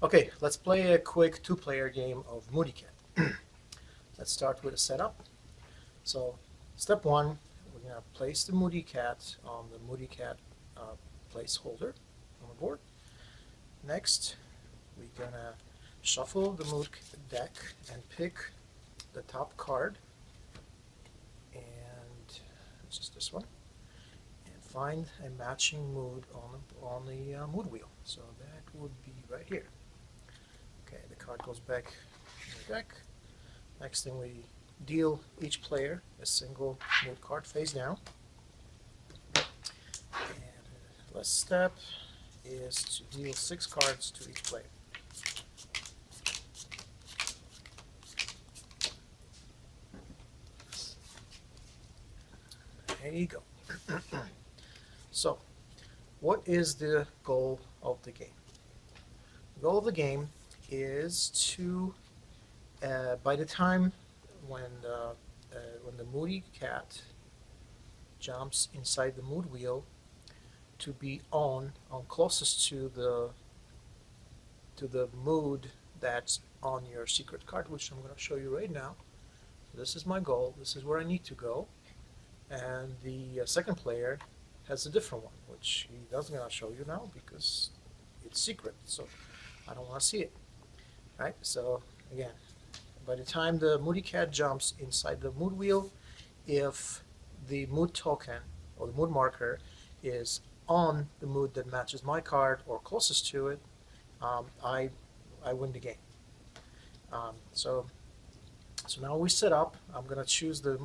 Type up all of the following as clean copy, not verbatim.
Okay, let's play a quick two-player game of Moody Cat. Let's start with a setup. So, step one, we're going to place the Moody Cat on the Moody Cat placeholder on the board. Next, we're going to shuffle the Mood deck and pick the top card, and this is this one, and find a matching mood on the mood wheel. So that would be right here. Okay, the card goes back in the deck. Next thing, we deal each player a single mood card face down. And the last step is to deal 6 cards to each player. There you go. So, what is the goal of the game? The goal of the game is to, by the time when the Moody Cat jumps inside the mood wheel, to be on closest to the mood that's on your secret card, which I'm going to show you right now. So this is my goal. This is where I need to go, and the second player has a different one, which he doesn't going to show you now because it's secret. So I don't want to see it. Right? So again, by the time the Moody Cat jumps inside the mood wheel, if the mood token or the mood marker is on the mood that matches my card or closest to it, I win the game. So now we set up. I'm gonna choose the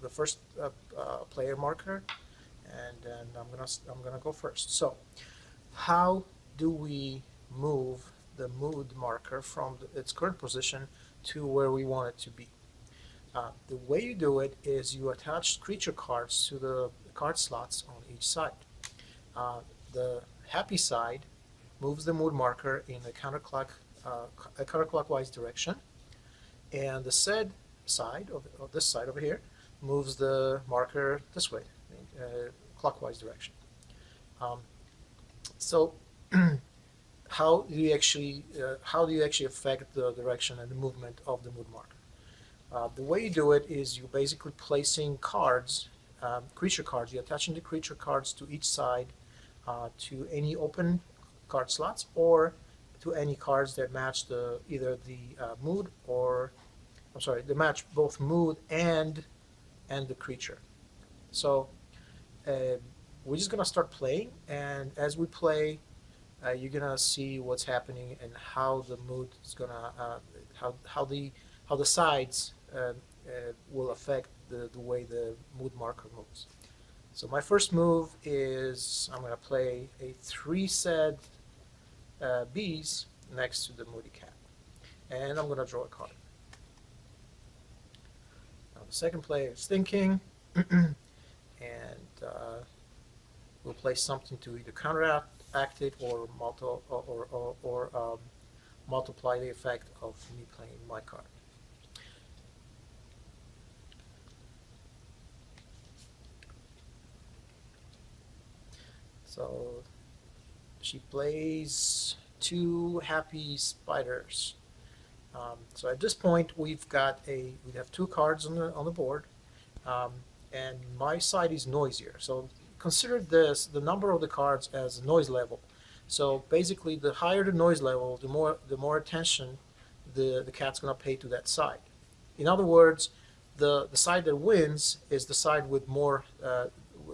first player marker, and then I'm gonna go first. So how do we move the mood marker from its current position to where we want it to be? The way you do it is you attach creature cards to the card slots on each side. The happy side moves the mood marker in a counterclockwise direction, and the sad side of this side over here moves the marker this way, clockwise direction. So how do you actually affect the direction and the movement of the mood marker? The way you do it is you basically placing cards, creature cards. You're attaching the creature cards to each side, to any open card slots, or to any cards that match either the mood or, I'm sorry, they match both mood and the creature. So we're just gonna start playing, and as we play, you're gonna see what's happening and how the mood is gonna how the sides will affect the way the mood marker moves. So my first move is I'm going to play a 3 sad bees next to the Moody Cat, and I'm going to draw a card. Now the second player is thinking, and we'll play something to either counteract it or multiply the effect of me playing my card. So she plays 2 happy spiders. So at this point we have 2 cards on the board, and my side is noisier. So consider the number of the cards as noise level. So basically, the higher the noise level, the more attention the cat's gonna pay to that side. In other words, the side that wins is the side with more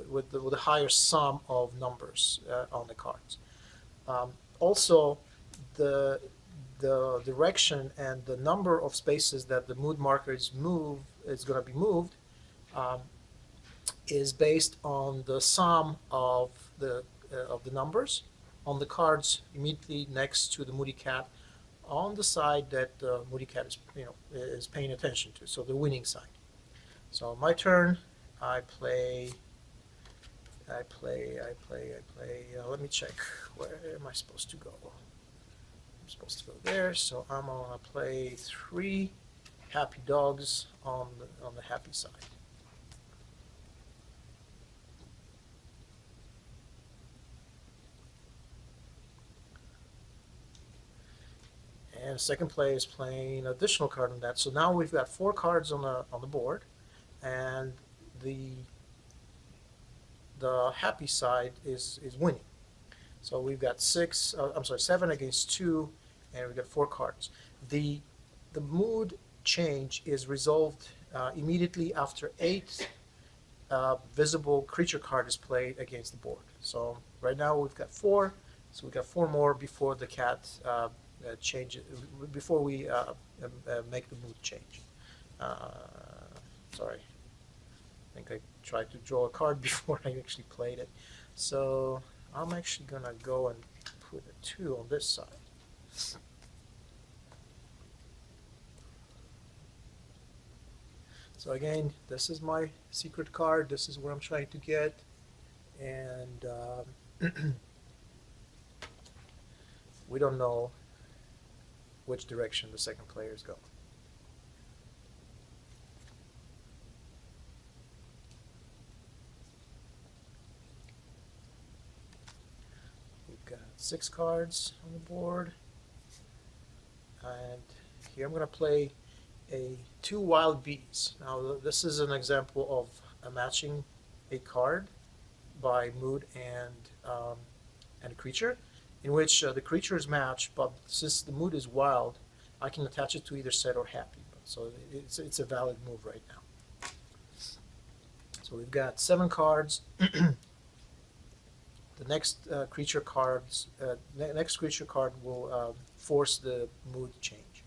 with the higher sum of numbers on the cards. Also, the direction and the number of spaces that the mood marker is going to be moved is based on the sum of the numbers on the cards immediately next to the Moody Cat on the side that the Moody Cat is paying attention to. So the winning side. So my turn. I play. Let me check. Where am I supposed to go? I'm supposed to go there. So I'm gonna play 3 happy dogs on the happy side. the second player is playing an additional card on that. So now we've got 4 cards on the board, and the happy side is winning. So we've got 7 against 2, and we've got 4 cards. The mood change is resolved immediately after 8 visible creature card is played against the board. So right now we've got 4, so we've got 4 more before the cat changes, before we make the mood change. Sorry, I think I tried to draw a card before I actually played it. So I'm actually gonna go and put a 2 on this side. So again, this is my secret card. This is where I'm trying to get, and we don't know which direction the second player is going. We've got 6 cards on the board, and here I'm going to play 2 wild bees. Now this is an example of matching a card by mood and a creature, in which the creature is matched, but since the mood is wild, I can attach it to either sad or happy. So it's a valid move right now. So we've got 7 cards. The next creature card will force the mood change.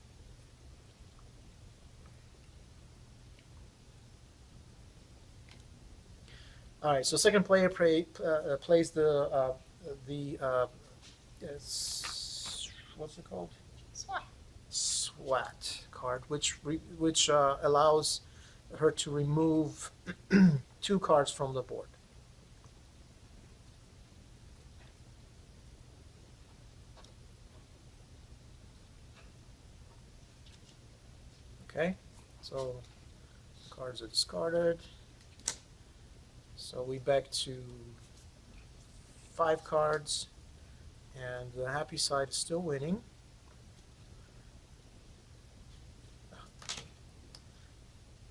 All right, so second player plays the what's it called? SWAT. SWAT card, which allows her to remove 2 cards from the board. Okay, so cards are discarded. So we back to 5 cards, and the happy side is still winning.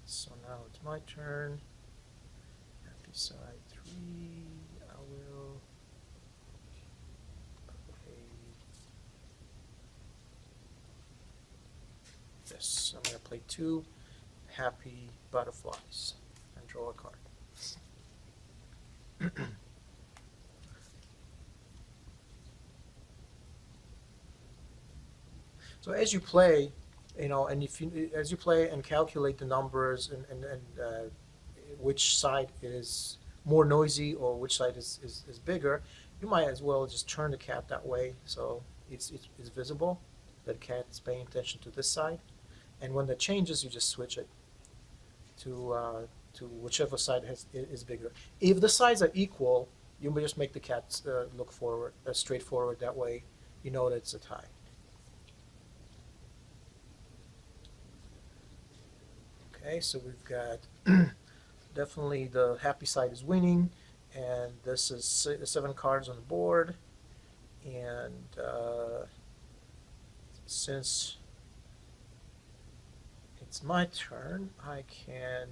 So now it's my turn. Happy side 3. I will play this. I'm going to play 2 happy butterflies and draw a card. So as you play, and as you play and calculate the numbers and which side is more noisy or which side is bigger, you might as well just turn the cat that way so it's visible that the cat is paying attention to this side, and when that changes, you just switch it to whichever side is bigger. If the sides are equal, you may just make the cat look forward, straight forward. That way, you know that it's a tie. Okay, so we've got definitely the happy side is winning, and this is 7 cards on the board, and since it's my turn, I can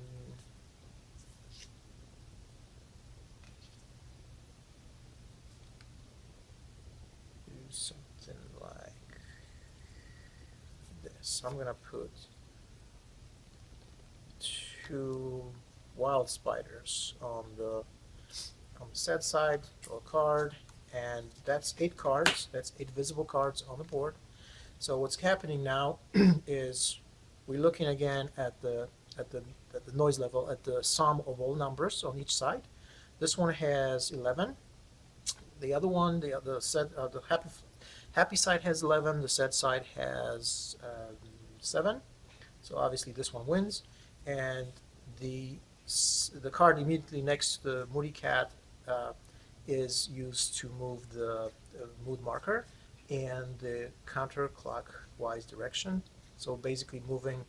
do something like this. I'm gonna put 2 wild spiders on the sad side, draw a card, and that's 8 cards. That's 8 visible cards on the board. So what's happening now is we're looking again at the noise level, at the sum of all numbers on each side. This one has 11. The other one, the happy side has 11. The sad side has 7. So obviously this one wins. And the card immediately next to the Moody Cat is used to move the mood marker in the counterclockwise direction. So basically moving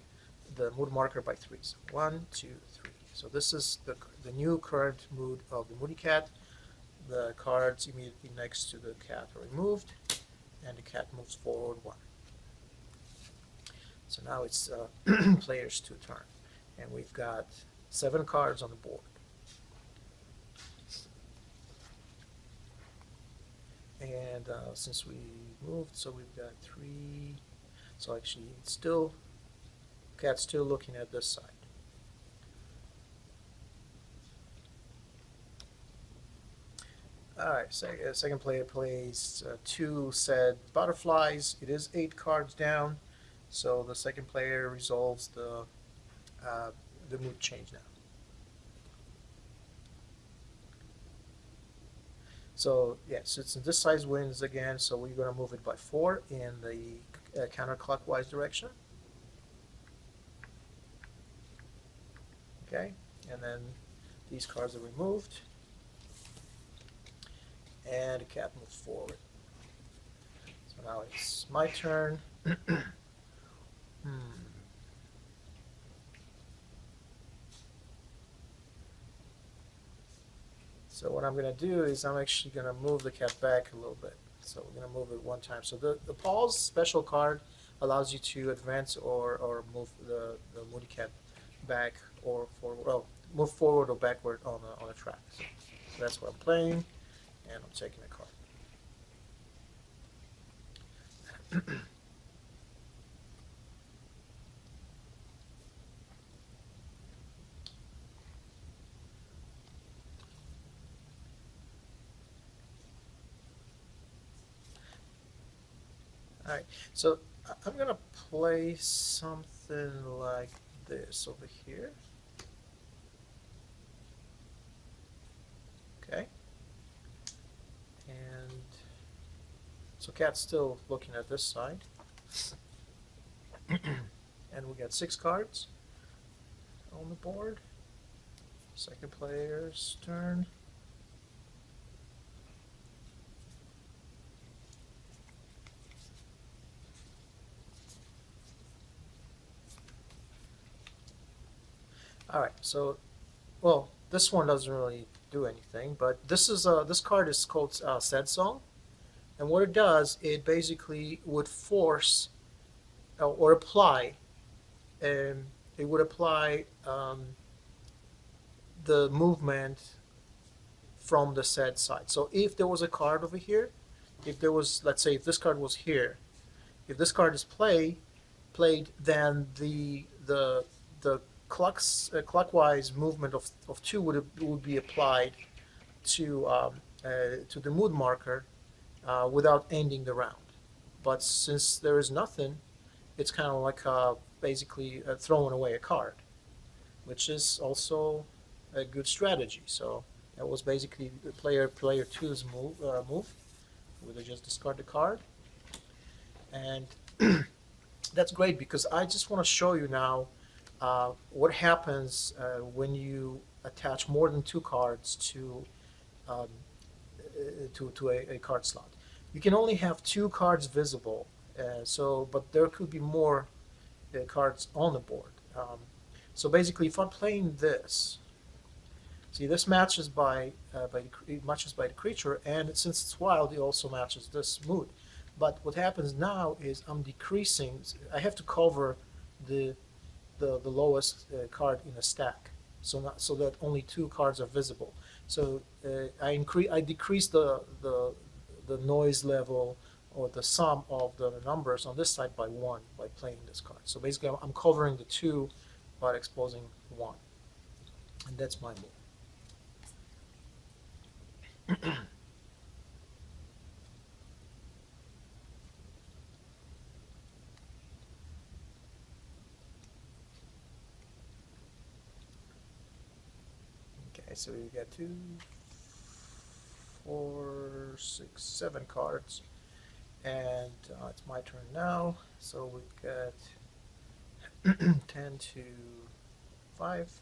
the mood marker by 3. So 1, 2, 3. So this is the new current mood of the Moody Cat. The cards immediately next to the cat are removed, and the cat moves forward 1. So now it's players 2 turn, and we've got 7 cards on the board. And since we moved, so we've got 3. So actually, it's still cat's still looking at this side. All right, second player plays 2 said butterflies. It is 8 cards down, so the second player resolves the mood change now. So yeah, since this size wins again, so we're going to move it by 4 in the counterclockwise direction. Okay, and then these cards are removed, and the cat moves forward. So now it's my turn. So what I'm going to do is I'm actually going to move the cat back a little bit. So we're going to move it 1 time. So the pause special card allows you to advance or move the Moody Cat back or forward. Well, move forward or backward on a track. So that's what I'm playing, and I'm taking a card. All right, so I'm going to play something like this over here. Okay. And so cat's still looking at this side. And we got 6 cards on the board. Second player's turn. All right, so, well, this one doesn't really do anything, but this card is called Sad Song, and what it does, it basically would force or apply, it would apply the movement from the sad side. So if there was a card over here, if there was, let's say, if this card was here, if this card is played, then the clockwise movement of 2 would be applied to the mood marker without ending the round. But since there is nothing, it's kind of like basically throwing away a card, which is also a good strategy. So that was basically the player 2's move, where they just discard the card. And that's great because I just want to show you now what happens when you attach more than 2 cards to a card slot. You can only have 2 cards visible, but there could be more cards on the board. So basically, if I'm playing this, see, this matches by the creature, and since it's wild, it also matches this mood. But what happens now is I'm decreasing. I have to cover the lowest card in a stack, so that only 2 cards are visible. So I decrease the noise level or the sum of the numbers on this side by 1 by playing this card. So basically, I'm covering the 2 but exposing 1, and that's my move. Okay, so we've got 2, 4, 6, 7 cards, and it's my turn now. So we've got 10 to 5.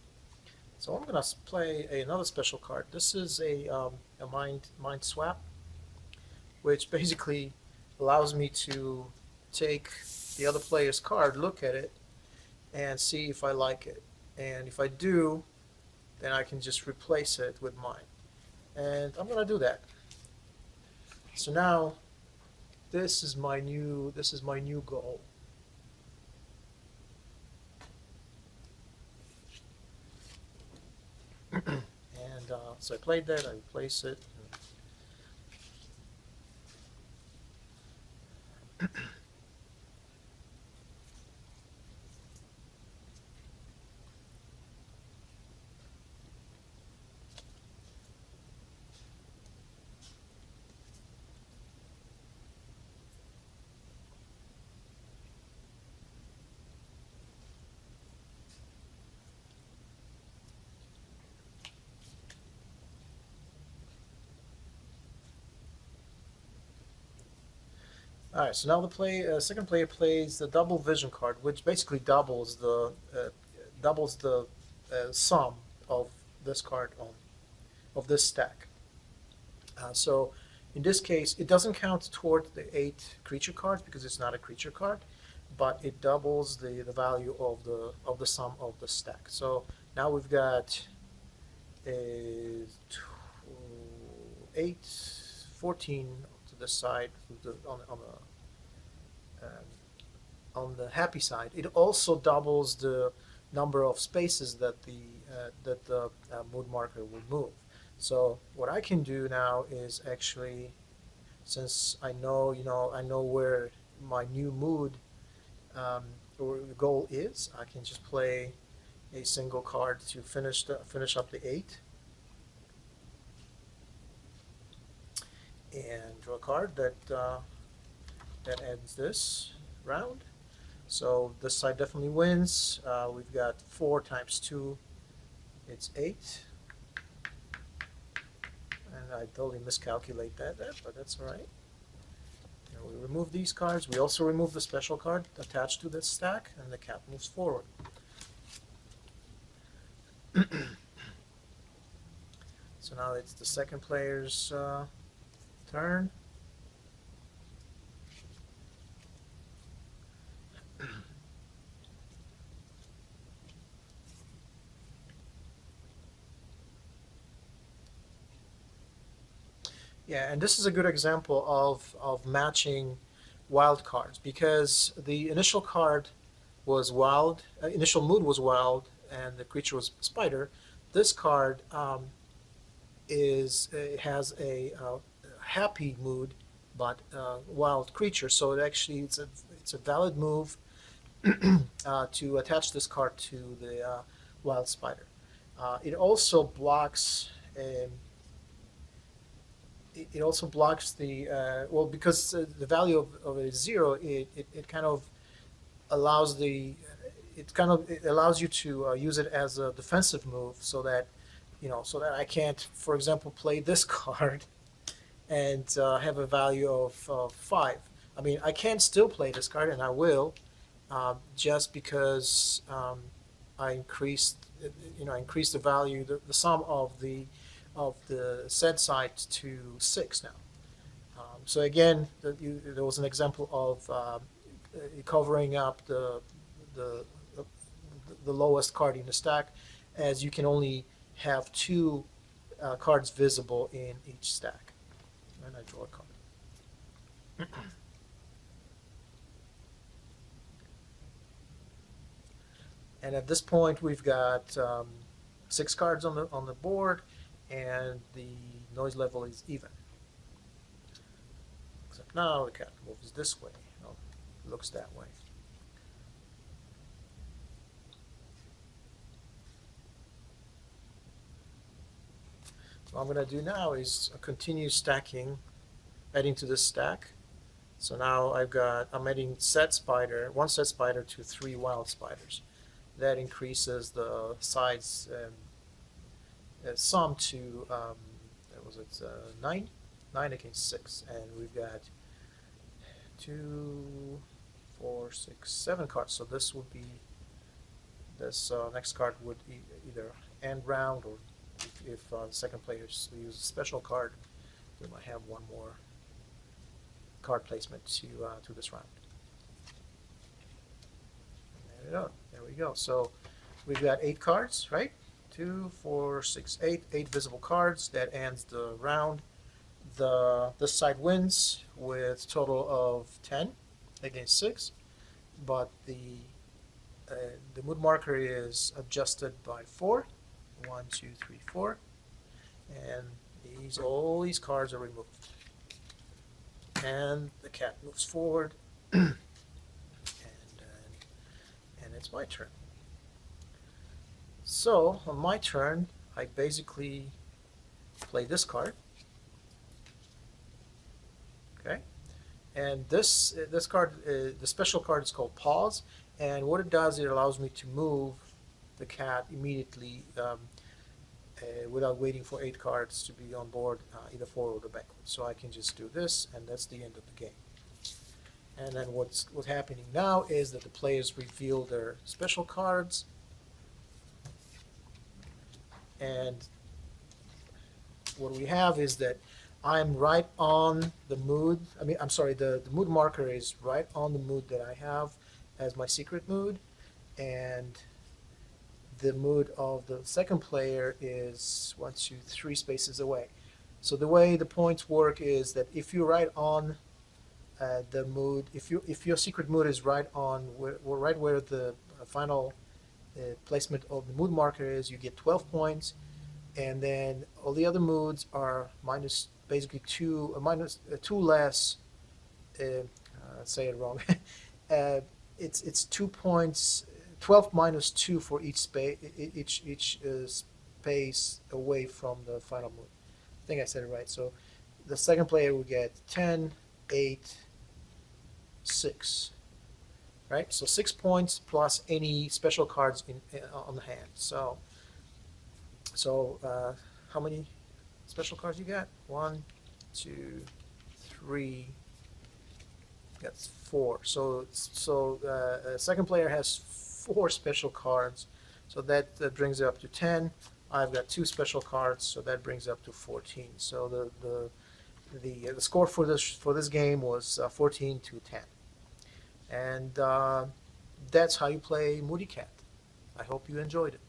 So I'm going to play another special card. This is a mind swap, which basically allows me to take the other player's card, look at it, and see if I like it. And if I do, then I can just replace it with mine. And I'm going to do that. So now, this is my new goal. And so I played that, I replace it. All right, so now the second player plays the double vision card, which basically doubles the sum of this card on of this stack. So in this case, it doesn't count toward the 8 creature cards because it's not a creature card, but it doubles the value of the sum of the stack. So now we've got a 8, 14 to the side on the happy side. It also doubles the number of spaces that the mood marker will move. So what I can do now is actually, since I know where my new mood or goal is, I can just play a single card to finish up the 8, and draw a card that ends this round. So this side definitely wins. We've got 4 times 2, it's 8. And I totally miscalculate that, but that's all right. And we remove these cards. We also remove the special card attached to this stack, and the cat moves forward. So now it's the second player's turn. Yeah, and this is a good example of matching wild cards because the initial card was wild, initial mood was wild, and the creature was spider. This card has a happy mood, but wild creature. So it's a valid move to attach this card to the wild spider. It also blocks. It also blocks the because the value of it is 0. It kind of allows it allows you to use it as a defensive move, so that I can't, for example, play this card and have a value of 5. I mean, I can still play this card, and I will, just because I increased the value, the sum of the said side to 6 now. So again, there was an example of covering up the lowest card in the stack, as you can only have 2 cards visible in each stack. And I draw a card. And at this point, we've got 6 cards on the board, and the noise level is even. Except now the cat moves this way. Looks that way. What I'm going to do now is continue stacking, adding to this stack. So now I'm adding one set spider to 3 wild spiders. That increases the size sum to what was it, 9 against 6, and we've got 2, 4, 6, 7 cards. So this next card would either end round, or if the second player uses a special card, we might have one more card placement to this round. There we go. So we've got 8 cards, right? 2, 4, 6, 8. 8 visible cards. That ends the round. This side wins with total of 10 against 6, but the mood marker is adjusted by 4. 1, 2, 3, 4, and all these cards are removed. And the cat moves forward, and it's my turn. So on my turn, I basically play this card. Okay, and this card, the special card is called Pause, and what it does, it allows me to move the cat immediately without waiting for 8 cards to be on board, either forward or backward. So I can just do this, and that's the end of the game. And then what's happening now is that the players reveal their special cards, and what we have is that I'm right on the mood. I'm sorry, the mood marker is right on the mood that I have as my secret mood, and the mood of the second player is 1, 2, 3 spaces away. So the way the points work is that if you're right on the mood, if your secret mood is right on right where the final placement of the mood marker is, you get 12 points, and then all the other moods are minus basically 2 2 less. Say it wrong. It's 2 points. 12 minus 2 for each space away from the final mood. I think I said it right. So the second player will get 10, 8, 6. Right? So 6 points plus any special cards on the hand. So how many special cards you got? 1, 2, 3. That's 4. So second player has 4 special cards, so that brings it up to 10. I've got 2 special cards, so that brings it up to 14. So the score for this game was 14 to 10, and that's how you play Moody Cat. I hope you enjoyed it.